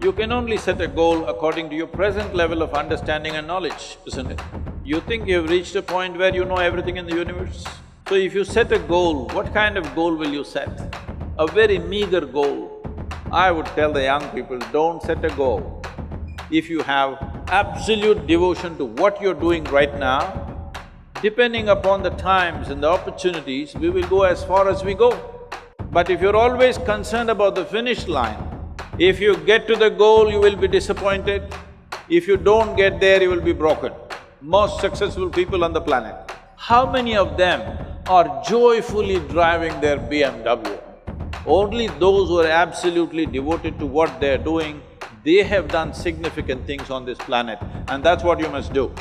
You can only set a goal according to your present level of understanding and knowledge, isn't it? You think you've reached a point where you know everything in the universe? So if you set a goal, what kind of goal will you set? A very meager goal. I would tell the young people, don't set a goal. If you have absolute devotion to what you're doing right now, depending upon the times and the opportunities, we will go as far as we go. But if you're always concerned about the finish line, if you get to the goal, you will be disappointed. If you don't get there, you will be broken. Most successful people on the planet, how many of them are joyfully driving their BMW? Only those who are absolutely devoted to what they're doing, they have done significant things on this planet, and that's what you must do.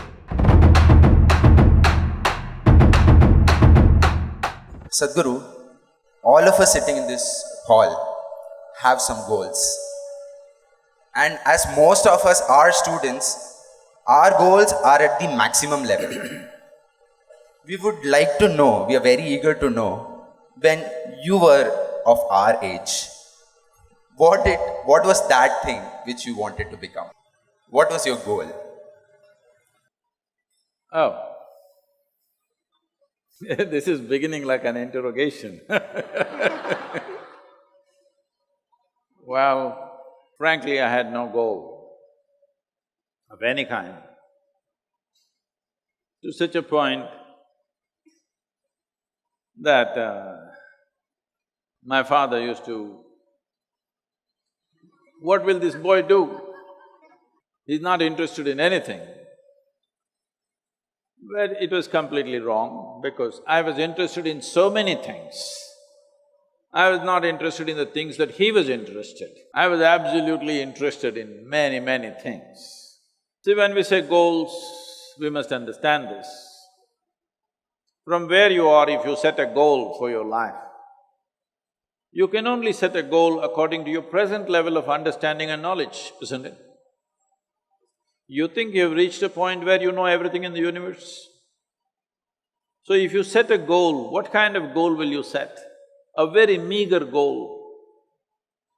Sadhguru, all of us sitting in this hall have some goals. And as most of us are students, our goals are at the maximum level. We would like to know, we are very eager to know, when you were of our age, what was that thing which you wanted to become? What was your goal? Oh. This is beginning like an interrogation. Well, frankly, I had no goal of any kind. To such a point that my father used to, what will this boy do? He's not interested in anything. But it was completely wrong because I was interested in so many things. I was not interested in the things that he was interested. I was absolutely interested in many, many things. See, when we say goals, we must understand this. From where you are, if you set a goal for your life, you can only set a goal according to your present level of understanding and knowledge, isn't it? You think you've reached a point where you know everything in the universe? So if you set a goal, what kind of goal will you set? A very meager goal.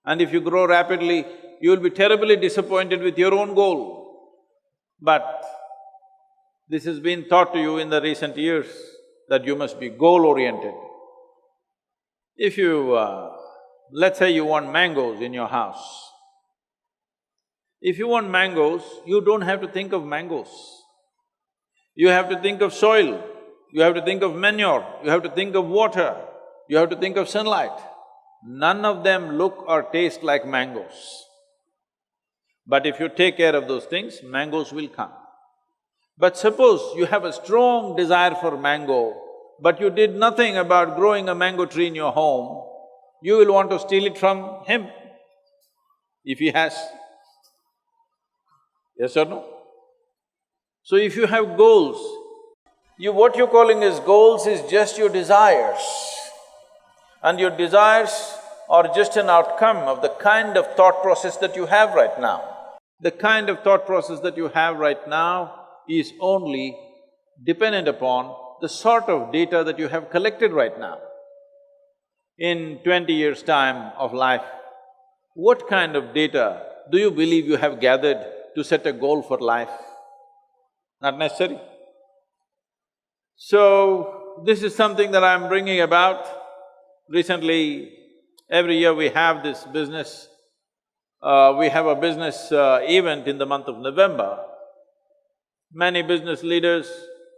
And if you grow rapidly, you will be terribly disappointed with your own goal. But this has been taught to you in the recent years that you must be goal-oriented. If you… let's say you want mangoes in your house. If you want mangoes, you don't have to think of mangoes. You have to think of soil, you have to think of manure, you have to think of water, you have to think of sunlight. None of them look or taste like mangoes. But if you take care of those things, mangoes will come. But suppose you have a strong desire for mango, but you did nothing about growing a mango tree in your home, you will want to steal it from him, if he has. Yes or no? So if you have goals, what you're calling as goals is just your desires. And your desires are just an outcome of the kind of thought process that you have right now. The kind of thought process that you have right now is only dependent upon the sort of data that you have collected right now. In 20 years' time of life, what kind of data do you believe you have gathered to set a goal for life? Not necessary. So, this is something that I'm bringing about. Recently, every year we have this business, we have a business event in the month of November. Many business leaders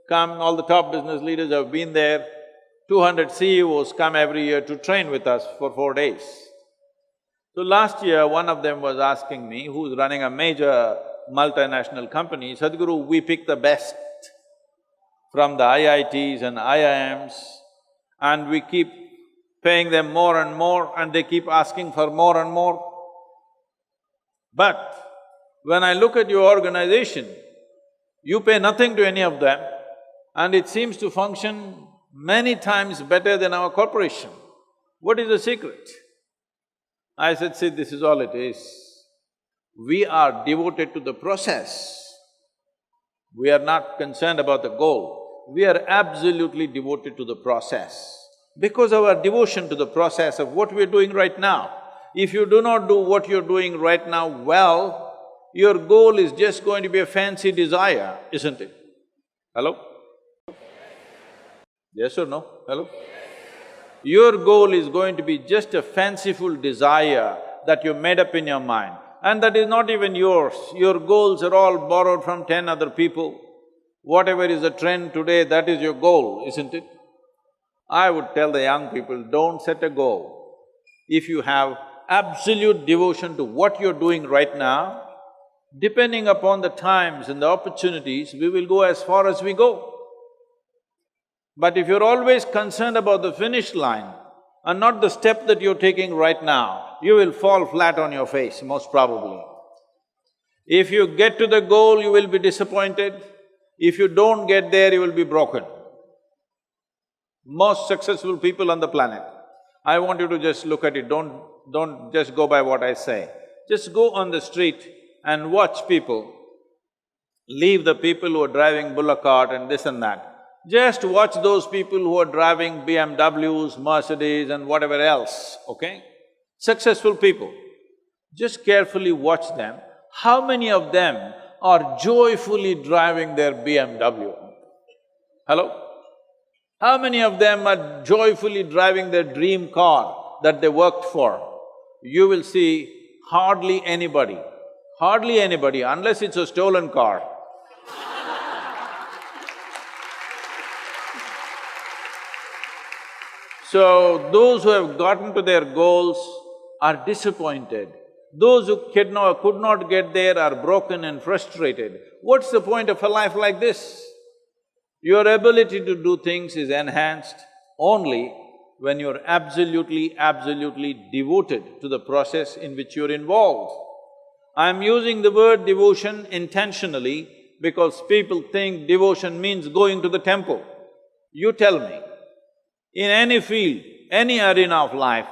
come, all the top business leaders have been there. 200 CEOs come every year to train with us for 4 days. So last year, one of them was asking me, who's running a major multinational company, Sadhguru, we pick the best from the IITs and IIMs and we keep paying them more and they keep asking for more and more. But when I look at your organization, you pay nothing to any of them and it seems to function many times better than our corporation. What is the secret? I said, see, this is all it is. We are devoted to the process. We are not concerned about the goal. We are absolutely devoted to the process. Because of our devotion to the process of what we are doing right now, If you do not do what you're doing right now well, your goal is just going to be a fancy desire, isn't it? Hello? Yes or no? Hello? Your goal is going to be just a fanciful desire that you made up in your mind, and that is not even yours. Your goals are all borrowed from 10 other people. Whatever is the trend today, that is your goal, isn't it? I would tell the young people, don't set a goal. If you have absolute devotion to what you're doing right now, depending upon the times and the opportunities, we will go as far as we go. But if you're always concerned about the finish line and not the step that you're taking right now, you will fall flat on your face, most probably. If you get to the goal, you will be disappointed. If you don't get there, you will be broken. Most successful people on the planet, I want you to just look at it, don't just go by what I say. Just go on the street and watch people. Leave the people who are driving bullock cart and this and that. Just watch those people who are driving BMWs, Mercedes and whatever else, okay? Successful people. Just carefully watch them. How many of them are joyfully driving their BMW? Hello? How many of them are joyfully driving their dream car that they worked for? You will see hardly anybody, unless it's a stolen car. So, those who have gotten to their goals are disappointed. Those who could not get there are broken and frustrated. What's the point of a life like this? Your ability to do things is enhanced only when you're absolutely devoted to the process in which you're involved. I'm using the word devotion intentionally because people think devotion means going to the temple. You tell me, in any field, any arena of life,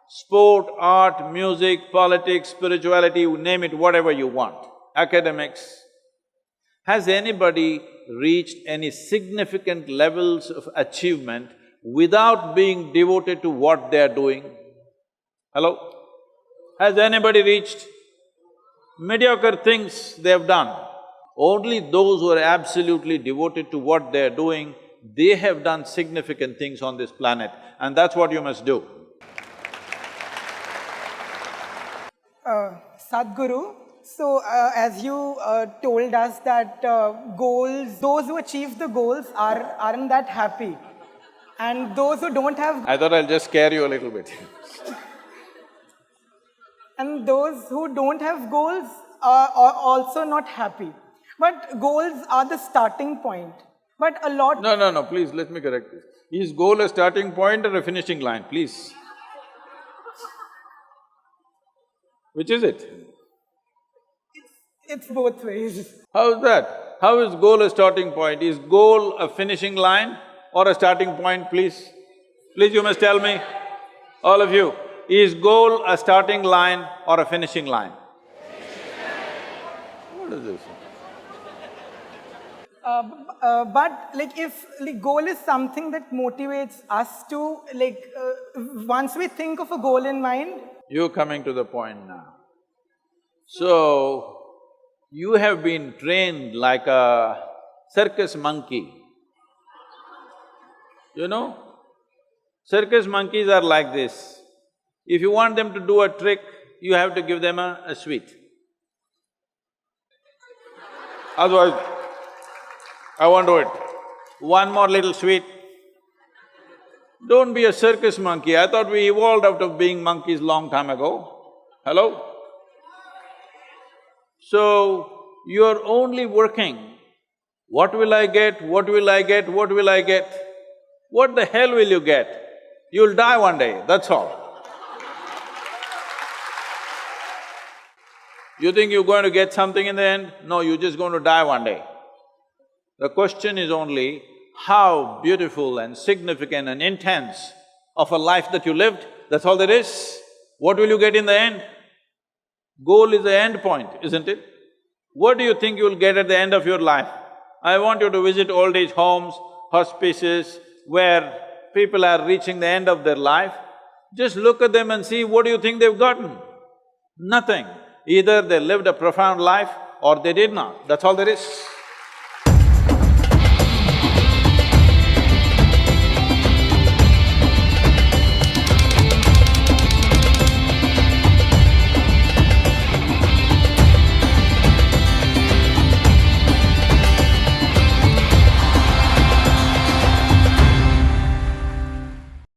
sport, art, music, politics, spirituality, you name it, whatever you want, academics, has anybody reached any significant levels of achievement without being devoted to what they're doing? Hello? Has anybody reached? Mediocre things they have done. Only those who are absolutely devoted to what they're doing, they have done significant things on this planet, and that's what you must do. Sadhguru, so as you told us that goals, those who achieve the goals aren't that happy, and those who don't have… I thought I'll just scare you a little bit. And those who don't have goals are also not happy. But goals are the starting point. But a lot… No, please, let me correct this. Is goal a starting point or a finishing line, please? Which is it? It's both ways. How is that? How is goal a starting point? Is goal a finishing line or a starting point, please? Please, you must tell me, all of you, is goal a starting line or a finishing line? What is this? But like if goal is something that motivates us to once we think of a goal in mind… You're coming to the point now. So, you have been trained like a circus monkey. You know? Circus monkeys are like this. If you want them to do a trick, you have to give them a sweet. Otherwise, I won't do it. One more little sweet. Don't be a circus monkey. I thought we evolved out of being monkeys long time ago. Hello? So, you're only working, what will I get, what will I get, what will I get? What the hell will you get? You'll die one day, that's all. You think you're going to get something in the end? No, you're just going to die one day. The question is only how beautiful and significant and intense of a life that you lived, that's all there is. What will you get in the end? Goal is the end point, isn't it? What do you think you'll get at the end of your life? I want you to visit old age homes, hospices, where people are reaching the end of their life. Just look at them and see what do you think they've gotten? Nothing. Either they lived a profound life or they did not, that's all there is.